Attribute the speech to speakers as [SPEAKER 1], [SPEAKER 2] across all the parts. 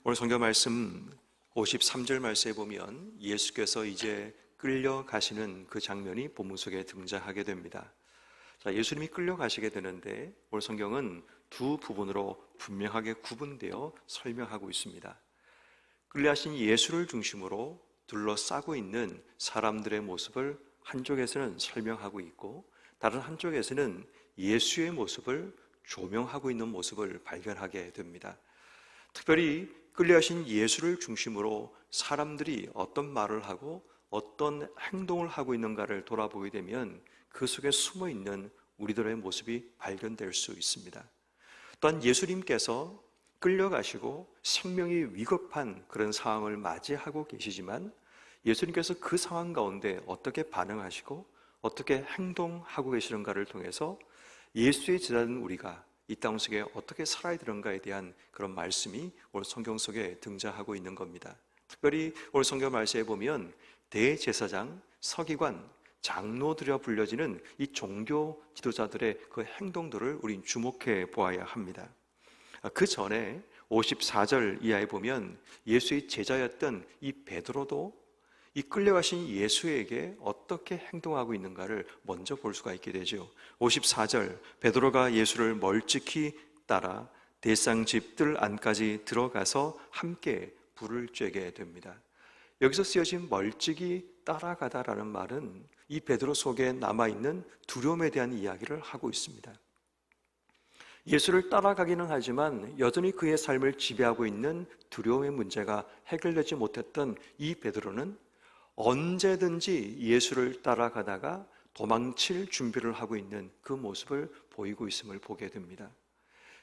[SPEAKER 1] 오늘 성경 말씀 53절 말씀에 보면 예수께서 이제 끌려가시는 그 장면이 본문 속에 등장하게 됩니다. 자, 예수님이 끌려가시게 되는데 오늘 성경은 두 부분으로 분명하게 구분되어 설명하고 있습니다. 끌려가신 예수를 중심으로 둘러싸고 있는 사람들의 모습을 한쪽에서는 설명하고 있고, 다른 한쪽에서는 예수의 모습을 조명하고 있는 모습을 발견하게 됩니다. 특별히 끌려가신 예수를 중심으로 사람들이 어떤 말을 하고 어떤 행동을 하고 있는가를 돌아보게 되면 그 속에 숨어 있는 우리들의 모습이 발견될 수 있습니다. 또한 예수님께서 끌려가시고 생명이 위급한 그런 상황을 맞이하고 계시지만 예수님께서 그 상황 가운데 어떻게 반응하시고 어떻게 행동하고 계시는가를 통해서 예수의 제자인 우리가 이 땅 속에 어떻게 살아야 되는가에 대한 그런 말씀이 오늘 성경 속에 등장하고 있는 겁니다. 특별히 오늘 성경 말씀에 보면 대제사장, 서기관, 장로들이라 불려지는 이 종교 지도자들의 그 행동들을 우린 주목해 보아야 합니다. 그 전에 54절 이하에 보면 예수의 제자였던 이 베드로도 이 끌려가신 예수에게 어떻게 행동하고 있는가를 먼저 볼 수가 있게 되죠. 54절, 베드로가 예수를 멀찍이 따라 대상집들 안까지 들어가서 함께 불을 쬐게 됩니다. 여기서 쓰여진 멀찍이 따라가다라는 말은 이 베드로 속에 남아있는 두려움에 대한 이야기를 하고 있습니다. 예수를 따라가기는 하지만 여전히 그의 삶을 지배하고 있는 두려움의 문제가 해결되지 못했던 이 베드로는 언제든지 예수를 따라가다가 도망칠 준비를 하고 있는 그 모습을 보이고 있음을 보게 됩니다.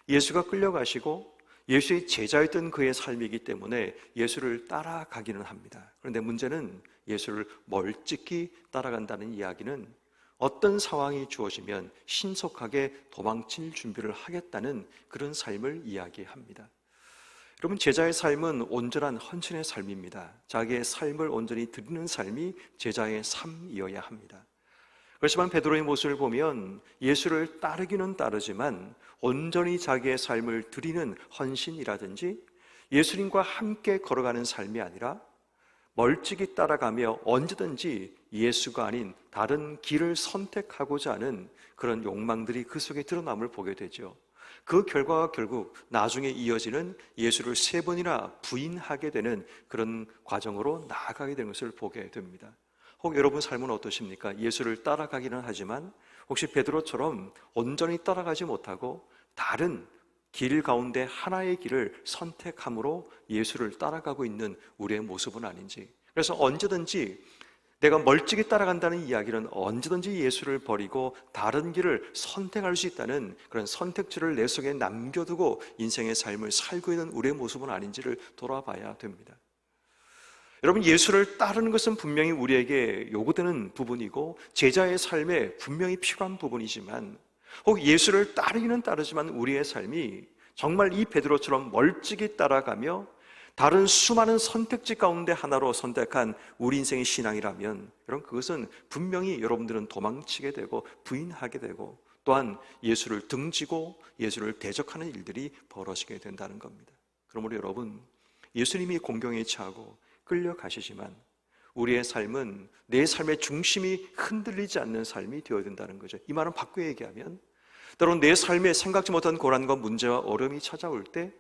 [SPEAKER 1] 예수가 끌려가시고 예수의 제자였던 그의 삶이기 때문에 예수를 따라가기는 합니다. 그런데 문제는 예수를 멀찍이 따라간다는 이야기는 어떤 상황이 주어지면 신속하게 도망칠 준비를 하겠다는 그런 삶을 이야기합니다. 여러분, 제자의 삶은 온전한 헌신의 삶입니다. 자기의 삶을 온전히 드리는 삶이 제자의 삶이어야 합니다. 그렇지만 베드로의 모습을 보면 예수를 따르기는 따르지만 온전히 자기의 삶을 드리는 헌신이라든지 예수님과 함께 걸어가는 삶이 아니라 멀찍이 따라가며 언제든지 예수가 아닌 다른 길을 선택하고자 하는 그런 욕망들이 그 속에 드러남을 보게 되죠. 그 결과가 결국 나중에 이어지는 예수를 3번이나 부인하게 되는 그런 과정으로 나아가게 되는 것을 보게 됩니다. 혹 여러분 삶은 어떠십니까? 예수를 따라가기는 하지만 혹시 베드로처럼 온전히 따라가지 못하고 다른 길 가운데 하나의 길을 선택함으로 예수를 따라가고 있는 우리의 모습은 아닌지, 그래서 언제든지 내가 멀찍이 따라간다는 이야기는 언제든지 예수를 버리고 다른 길을 선택할 수 있다는 그런 선택지를 내 속에 남겨두고 인생의 삶을 살고 있는 우리의 모습은 아닌지를 돌아봐야 됩니다. 여러분, 예수를 따르는 것은 분명히 우리에게 요구되는 부분이고 제자의 삶에 분명히 필요한 부분이지만, 혹 예수를 따르기는 따르지만 우리의 삶이 정말 이 베드로처럼 멀찍이 따라가며 다른 수많은 선택지 가운데 하나로 선택한 우리 인생의 신앙이라면 여러분, 그것은 분명히 여러분들은 도망치게 되고 부인하게 되고 또한 예수를 등지고 예수를 대적하는 일들이 벌어지게 된다는 겁니다. 그러므로 여러분, 예수님이 공경에 처하고 끌려가시지만 우리의 삶은 내 삶의 중심이 흔들리지 않는 삶이 되어야 된다는 거죠. 이 말은 바꾸어 얘기하면 때로는 내 삶에 생각지 못한 고난과 문제와 어려움이 찾아올 때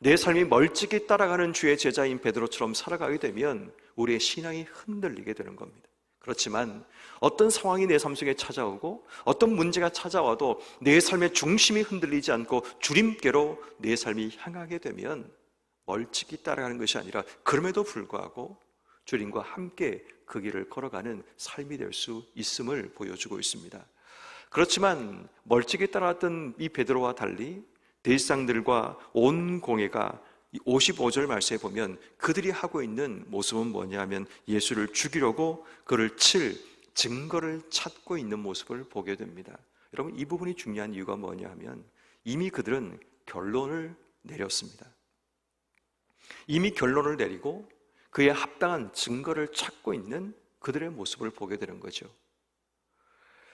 [SPEAKER 1] 내 삶이 멀찍이 따라가는 주의 제자인 베드로처럼 살아가게 되면 우리의 신앙이 흔들리게 되는 겁니다. 그렇지만 어떤 상황이 내 삶 속에 찾아오고 어떤 문제가 찾아와도 내 삶의 중심이 흔들리지 않고 주님께로 내 삶이 향하게 되면 멀찍이 따라가는 것이 아니라 그럼에도 불구하고 주님과 함께 그 길을 걸어가는 삶이 될 수 있음을 보여주고 있습니다. 그렇지만 멀찍이 따라왔던 이 베드로와 달리 대제사장들과 온 공회가 55절 말씀에 보면 그들이 하고 있는 모습은 뭐냐 하면 예수를 죽이려고 그를 칠 증거를 찾고 있는 모습을 보게 됩니다. 여러분, 이 부분이 중요한 이유가 뭐냐 하면 이미 그들은 결론을 내렸습니다. 이미 결론을 내리고 그에 합당한 증거를 찾고 있는 그들의 모습을 보게 되는 거죠.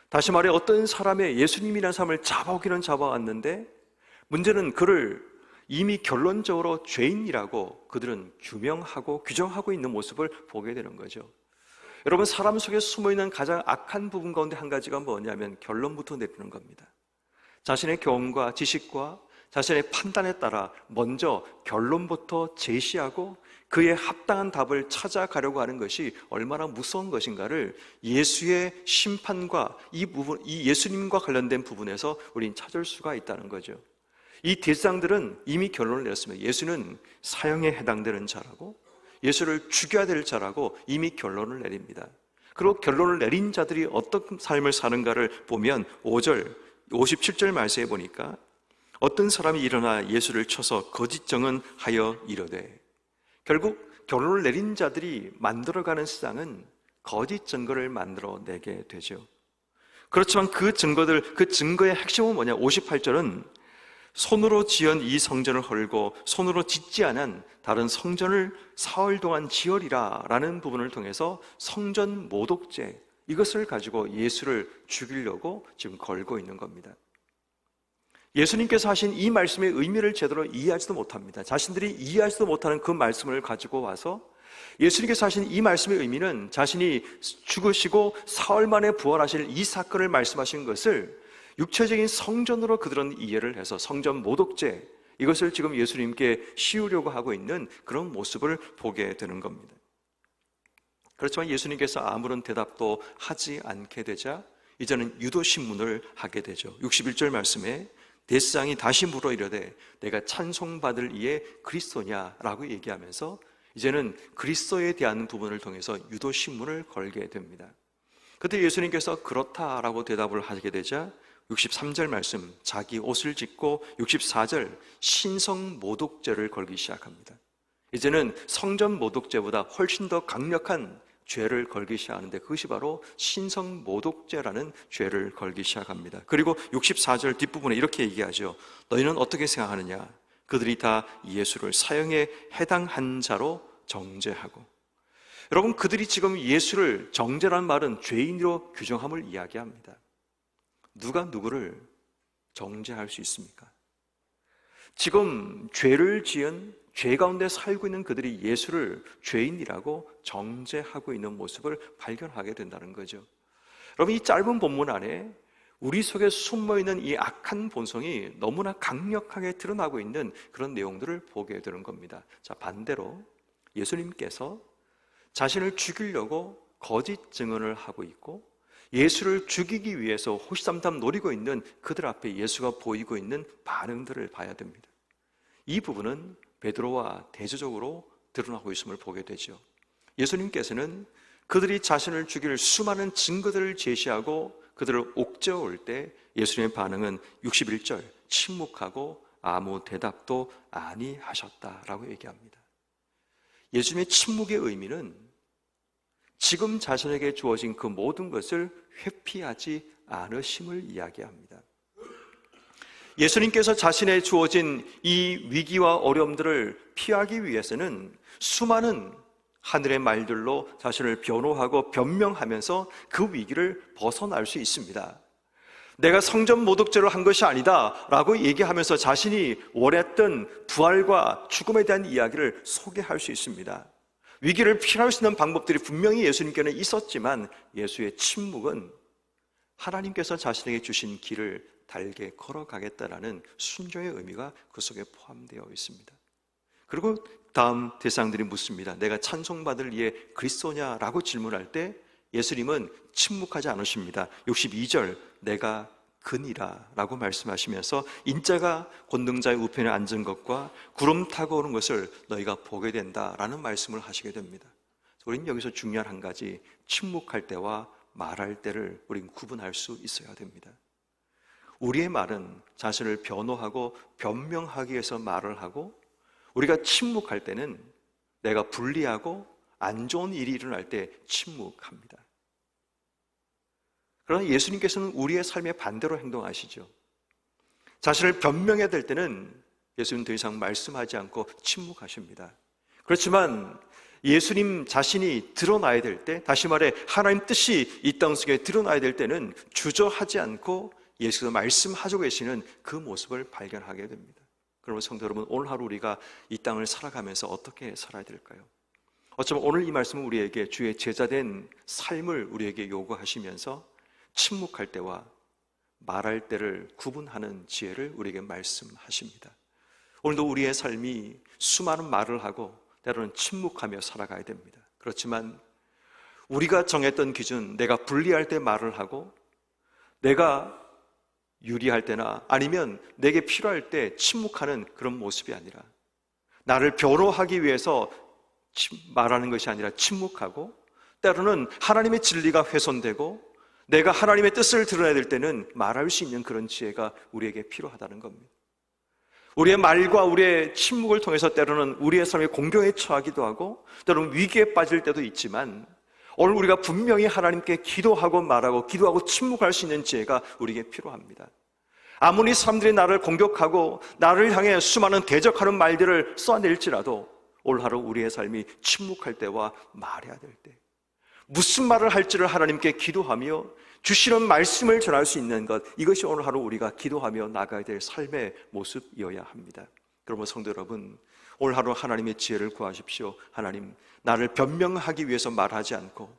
[SPEAKER 1] 다시 말해 어떤 사람의 예수님이라는 사람을 잡아오기는 잡아왔는데 문제는 그를 이미 결론적으로 죄인이라고 그들은 규명하고 규정하고 있는 모습을 보게 되는 거죠. 여러분, 사람 속에 숨어있는 가장 악한 부분 가운데 한 가지가 뭐냐면 결론부터 내리는 겁니다. 자신의 경험과 지식과 자신의 판단에 따라 먼저 결론부터 제시하고 그에 합당한 답을 찾아가려고 하는 것이 얼마나 무서운 것인가를 예수의 심판과 이 예수님과 관련된 부분에서 우리는 찾을 수가 있다는 거죠. 이 대상들은 이미 결론을 내렸습니다. 예수는 사형에 해당되는 자라고 예수를 죽여야 될 자라고 이미 결론을 내립니다. 그리고 결론을 내린 자들이 어떤 삶을 사는가를 보면 5절, 57절 말씀에 보니까 어떤 사람이 일어나 예수를 쳐서 거짓 증언하여 이르되, 결국 결론을 내린 자들이 만들어가는 세상은 거짓 증거를 만들어내게 되죠. 그렇지만 그 증거의 핵심은 뭐냐? 58절은 손으로 지은 이 성전을 헐고 손으로 짓지 않은 다른 성전을 사흘 동안 지으리라 라는 부분을 통해서 성전 모독죄, 이것을 가지고 예수를 죽이려고 지금 걸고 있는 겁니다. 예수님께서 하신 이 말씀의 의미를 제대로 이해하지도 못합니다. 자신들이 이해하지도 못하는 그 말씀을 가지고 와서 예수님께서 하신 이 말씀의 의미는 자신이 죽으시고 사흘 만에 부활하실 이 사건을 말씀하신 것을 육체적인 성전으로 그들은 이해를 해서 성전 모독죄, 이것을 지금 예수님께 씌우려고 하고 있는 그런 모습을 보게 되는 겁니다. 그렇지만 예수님께서 아무런 대답도 하지 않게 되자 이제는 유도신문을 하게 되죠. 61절 말씀에 대제사장이 다시 물어 이르되 내가 찬송받을 이에 그리스도냐라고 얘기하면서 이제는 그리스도에 대한 부분을 통해서 유도신문을 걸게 됩니다. 그때 예수님께서 그렇다라고 대답을 하게 되자 63절 말씀, 자기 옷을 찢고 64절 신성 모독죄를 걸기 시작합니다. 이제는 성전 모독죄보다 훨씬 더 강력한 죄를 걸기 시작하는데 그것이 바로 신성 모독죄라는 죄를 걸기 시작합니다. 그리고 64절 뒷부분에 이렇게 얘기하죠. 너희는 어떻게 생각하느냐? 그들이 다 예수를 사형에 해당한 자로 정죄하고. 여러분, 그들이 지금 예수를 정죄라는 말은 죄인으로 규정함을 이야기합니다. 누가 누구를 정죄할 수 있습니까? 지금 죄를 지은 죄 가운데 살고 있는 그들이 예수를 죄인이라고 정죄하고 있는 모습을 발견하게 된다는 거죠. 여러분, 이 짧은 본문 안에 우리 속에 숨어있는 이 악한 본성이 너무나 강력하게 드러나고 있는 그런 내용들을 보게 되는 겁니다. 자, 반대로 예수님께서 자신을 죽이려고 거짓 증언을 하고 있고 예수를 죽이기 위해서 호시탐탐 노리고 있는 그들 앞에 예수가 보이고 있는 반응들을 봐야 됩니다. 이 부분은 베드로와 대조적으로 드러나고 있음을 보게 되죠. 예수님께서는 그들이 자신을 죽일 수많은 증거들을 제시하고 그들을 옥죄어올 때 예수님의 반응은 61절 침묵하고 아무 대답도 아니하셨다라고 얘기합니다. 예수님의 침묵의 의미는 지금 자신에게 주어진 그 모든 것을 회피하지 않으심을 이야기합니다. 예수님께서 자신의 주어진 이 위기와 어려움들을 피하기 위해서는 수많은 하늘의 말들로 자신을 변호하고 변명하면서 그 위기를 벗어날 수 있습니다. 내가 성전 모독죄를 한 것이 아니다 라고 얘기하면서 자신이 원했던 부활과 죽음에 대한 이야기를 소개할 수 있습니다. 위기를 피할 수 있는 방법들이 분명히 예수님께는 있었지만 예수의 침묵은 하나님께서 자신에게 주신 길을 달게 걸어가겠다라는 순종의 의미가 그 속에 포함되어 있습니다. 그리고 다음 대상들이 묻습니다. 내가 찬송받을 이에 그리스도냐라고 질문할 때 예수님은 침묵하지 않으십니다. 62절 내가 그니라 라고 말씀하시면서 인자가 권능자의 우편에 앉은 것과 구름 타고 오는 것을 너희가 보게 된다라는 말씀을 하시게 됩니다. 우리는 여기서 중요한 한 가지, 침묵할 때와 말할 때를 우리는 구분할 수 있어야 됩니다. 우리의 말은 자신을 변호하고 변명하기 위해서 말을 하고, 우리가 침묵할 때는 내가 불리하고 안 좋은 일이 일어날 때 침묵합니다. 그러나 예수님께서는 우리의 삶의 반대로 행동하시죠. 자신을 변명해야 될 때는 예수님 더 이상 말씀하지 않고 침묵하십니다. 그렇지만 예수님 자신이 드러나야 될 때, 다시 말해 하나님 뜻이 이 땅 속에 드러나야 될 때는 주저하지 않고 예수께서 말씀하시고 계시는 그 모습을 발견하게 됩니다. 그러면 성도 여러분, 오늘 하루 우리가 이 땅을 살아가면서 어떻게 살아야 될까요? 어쩌면 오늘 이 말씀은 우리에게 주의 제자된 삶을 우리에게 요구하시면서 침묵할 때와 말할 때를 구분하는 지혜를 우리에게 말씀하십니다. 오늘도 우리의 삶이 수많은 말을 하고 때로는 침묵하며 살아가야 됩니다. 그렇지만 우리가 정했던 기준, 내가 불리할 때 말을 하고 내가 유리할 때나 아니면 내게 필요할 때 침묵하는 그런 모습이 아니라 나를 변호하기 위해서 말하는 것이 아니라 침묵하고 때로는 하나님의 진리가 훼손되고 내가 하나님의 뜻을 드러내야 될 때는 말할 수 있는 그런 지혜가 우리에게 필요하다는 겁니다. 우리의 말과 우리의 침묵을 통해서 때로는 우리의 삶이 공경에 처하기도 하고 때로는 위기에 빠질 때도 있지만 오늘 우리가 분명히 하나님께 기도하고 말하고 기도하고 침묵할 수 있는 지혜가 우리에게 필요합니다. 아무리 사람들이 나를 공격하고 나를 향해 수많은 대적하는 말들을 쏘아낼지라도 오늘 하루 우리의 삶이 침묵할 때와 말해야 될 때 무슨 말을 할지를 하나님께 기도하며 주시는 말씀을 전할 수 있는 것, 이것이 오늘 하루 우리가 기도하며 나가야 될 삶의 모습이어야 합니다. 그러면 성도 여러분, 오늘 하루 하나님의 지혜를 구하십시오. 하나님, 나를 변명하기 위해서 말하지 않고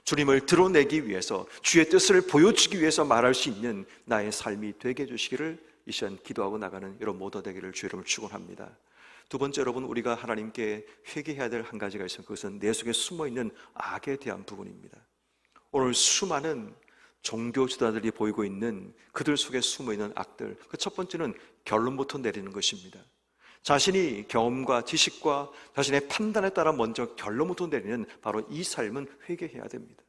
[SPEAKER 1] 주님을 드러내기 위해서 주의 뜻을 보여주기 위해서 말할 수 있는 나의 삶이 되게 해주시기를 이 시간 기도하고 나가는 여러분 모두 되기를 주의 이름으로 축원합니다. 두 번째, 여러분, 우리가 하나님께 회개해야 될 한 가지가 있어요. 그것은 내 속에 숨어있는 악에 대한 부분입니다. 오늘 수많은 종교 지도자들이 보이고 있는 그들 속에 숨어있는 악들, 그 첫 번째는 결론부터 내리는 것입니다. 자신이 경험과 지식과 자신의 판단에 따라 먼저 결론부터 내리는 바로 이 삶은 회개해야 됩니다.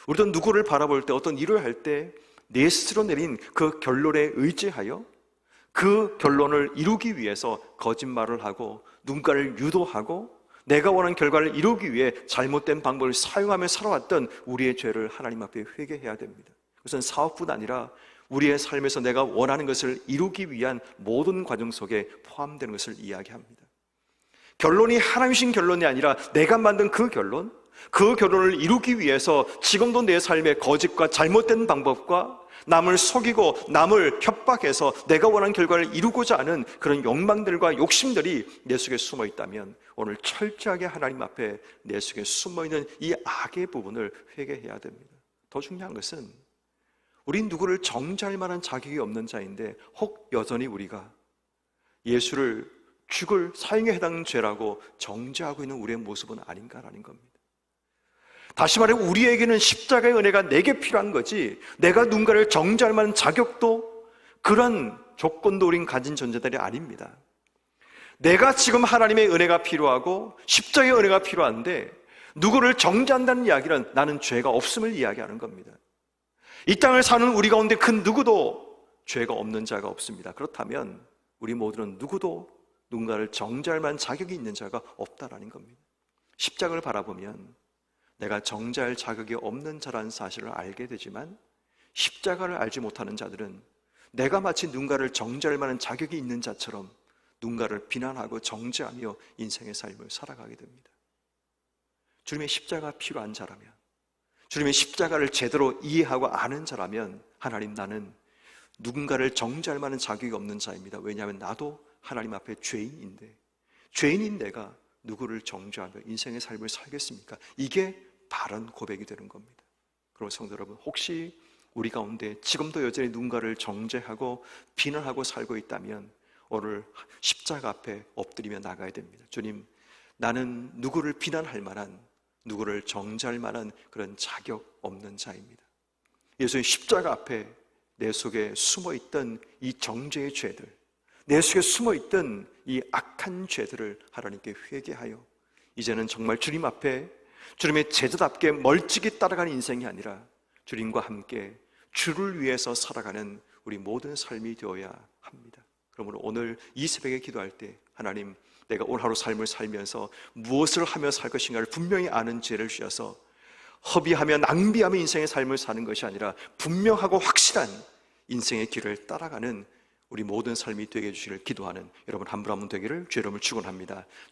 [SPEAKER 1] 우리도 누구를 바라볼 때 어떤 일을 할 때 내 스스로 내린 그 결론에 의지하여 그 결론을 이루기 위해서 거짓말을 하고 누군가를 유도하고 내가 원하는 결과를 이루기 위해 잘못된 방법을 사용하며 살아왔던 우리의 죄를 하나님 앞에 회개해야 됩니다. 그것은 사업뿐 아니라 우리의 삶에서 내가 원하는 것을 이루기 위한 모든 과정 속에 포함되는 것을 이야기합니다. 결론이 하나님이신 결론이 아니라 내가 만든 그 결론을 이루기 위해서 지금도 내 삶의 거짓과 잘못된 방법과 남을 속이고 남을 협박해서 내가 원하는 결과를 이루고자 하는 그런 욕망들과 욕심들이 내 속에 숨어 있다면 오늘 철저하게 하나님 앞에 내 속에 숨어 있는 이 악의 부분을 회개해야 됩니다. 더 중요한 것은 우린 누구를 정죄할 만한 자격이 없는 자인데 혹 여전히 우리가 예수를 죽을 사형에 해당하는 죄라고 정죄하고 있는 우리의 모습은 아닌가라는 겁니다. 다시 말해 우리에게는 십자가의 은혜가 내게 필요한 거지 내가 누군가를 정죄할 만한 자격도 그런 조건도 우린 가진 존재들이 아닙니다. 내가 지금 하나님의 은혜가 필요하고 십자가의 은혜가 필요한데 누구를 정죄한다는 이야기는 나는 죄가 없음을 이야기하는 겁니다. 이 땅을 사는 우리 가운데 그 누구도 죄가 없는 자가 없습니다. 그렇다면 우리 모두는 누구도 누군가를 정죄할 만한 자격이 있는 자가 없다라는 겁니다. 십자가를 바라보면 내가 정죄할 자격이 없는 자라는 사실을 알게 되지만 십자가를 알지 못하는 자들은 내가 마치 누군가를 정죄할 만한 자격이 있는 자처럼 누군가를 비난하고 정죄하며 인생의 삶을 살아가게 됩니다. 주님의 십자가가 필요한 자라면 주님의 십자가를 제대로 이해하고 아는 자라면 하나님 나는 누군가를 정죄할 만한 자격이 없는 자입니다. 왜냐하면 나도 하나님 앞에 죄인인데 죄인인 내가 누구를 정죄하며 인생의 삶을 살겠습니까? 이게 바른 고백이 되는 겁니다. 그럼 성도 여러분, 혹시 우리 가운데 지금도 여전히 누군가를 정죄하고 비난하고 살고 있다면 오늘 십자가 앞에 엎드리며 나가야 됩니다. 주님, 나는 누구를 비난할 만한 누구를 정죄할 만한 그런 자격 없는 자입니다. 예수님 십자가 앞에 내 속에 숨어있던 이 정죄의 죄들, 내 속에 숨어있던 이 악한 죄들을 하나님께 회개하여 이제는 정말 주님 앞에 주님의 제자답게 멀찍이 따라가는 인생이 아니라 주님과 함께 주를 위해서 살아가는 우리 모든 삶이 되어야 합니다. 그러므로 오늘 이 새벽에 기도할 때 하나님, 내가 오늘 하루 삶을 살면서 무엇을 하며 살 것인가를 분명히 아는 지혜를 주셔서 허비하며 낭비하며 인생의 삶을 사는 것이 아니라 분명하고 확실한 인생의 길을 따라가는 우리 모든 삶이 되게 해주시기를 기도하는 여러분 한 분 한 분 되기를 주의 이름으로 축원합니다.